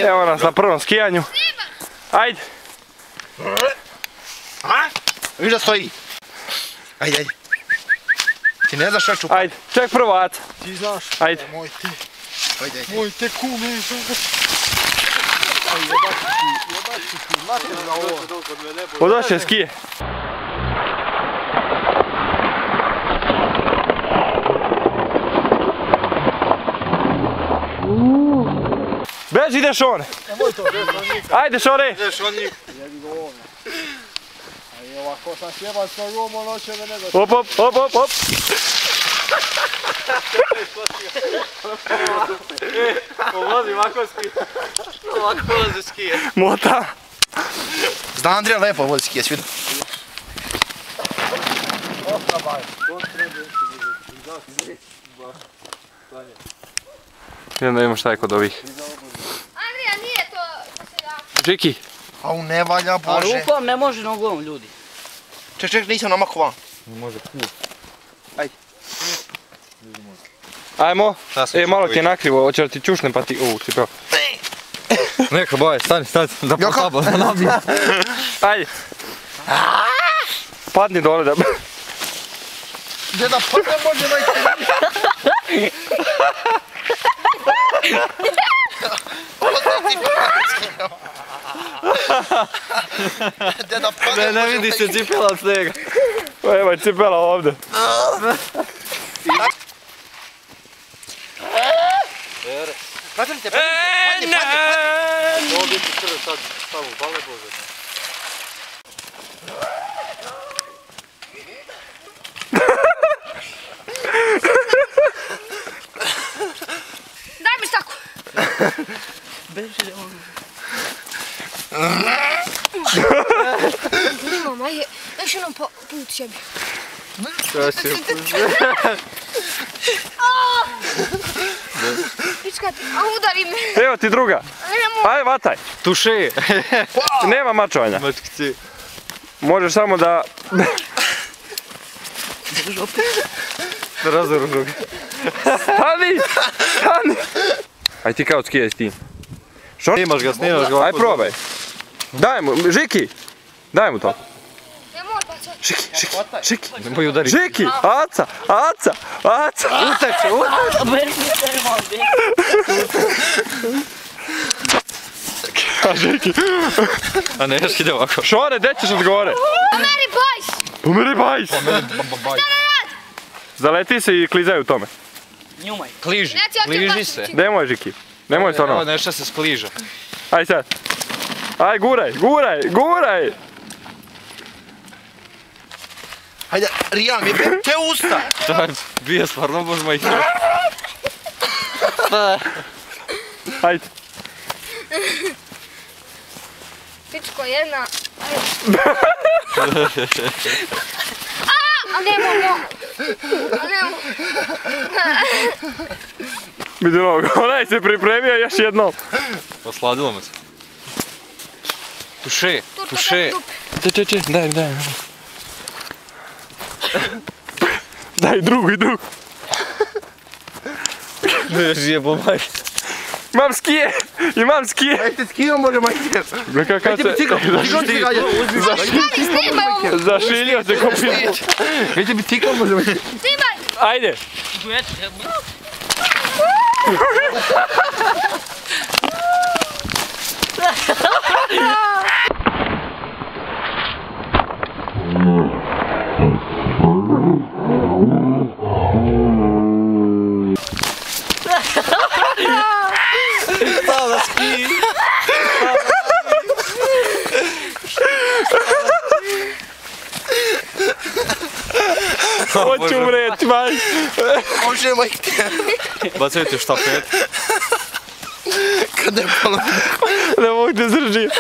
Evo nas na prvom skijanju. Ajde. Viš da stoji. Ajde. Ti ne znaš šta čupa. Ajde, ček prvo Aca. Ti znaš. Ajde. Moj te. Moj te kume. Jebači ti, mater na ovo. Odošće skije. Beži, ide Šone. Nemoj to, ajde Šone. ideš od njih. Jebi go ovome. A i ovako sam sjeban s nogom, ono će me ne da... Hop, hop, hop, hop, hop. Vozi ovako skije. Ovako vozi skije. Mota. Zna Andrija lepo vozi skije, sviđa. Idem da vidimo šta je kod ovih. Andrija, nije to seljak. Džiki. Au, ne valja, A Bože. rukom ne može nogom, ljudi. Ček, nisam namakao van. Ajmo. Malo ti je nakrivo, hoće da ti čušne pa ti... cipeo. Neka boje, stani, da potaba, da nabije. Ajde. Padni dole da... Gdje da padne može najti. Gdje da padne Ne vidi se cipela od snega. Evo je cipela ovdje. Pratite, padne. Ovo biti krve sad, samo bale Bože. Daj mi štaku. Beži, ono. Imam, ajde. Još jednom put sebi. Pička ti, a udari me. Evo ti druga. Ajde, vataj. Tuši. Nema mačovanja. Mačkici. Možeš samo da... Da razoru noge. Stani! Stani! Aj ti kao skijaj s tim. Snimaš ga. Aj probaj. Daj mu, Žiki! Daj mu to. Ne može bacati. Žiki! Nemoj udari. Žiki! Aca! Uteče. Beži se ovdje. A Žiki! A ne, još ide ovako. Šore, gdje ćeš odgovore? Pomeri bajs. Pomeri bajs! Zaleti se i klizaj u tome. Njumaj. Kliži se. Nemoj Žiki. Nemoj se Evo ono. nešto se skliža. Aj sad. Aj guraj! Hajde, Rijan, jebem te usta. Šta, bije stvarno bož majke. Ajde. Pičko jedna. A nemo. Vidi ovo, onaj se pripremio još jednom. Osladilo me se. Tuše. Če, daj. Daj drugu. Ne, žijebo majke. Imam skije. Ajte, skijom može majke. Kakav se... Zašilio se ko pitbull. Ajte, biciklom može majke. Ajde. Hvala ski. Hoću umreti, maj. Može majke. Bacaju ti štafet. Kad ne palo. Ne mogu te zdržiti.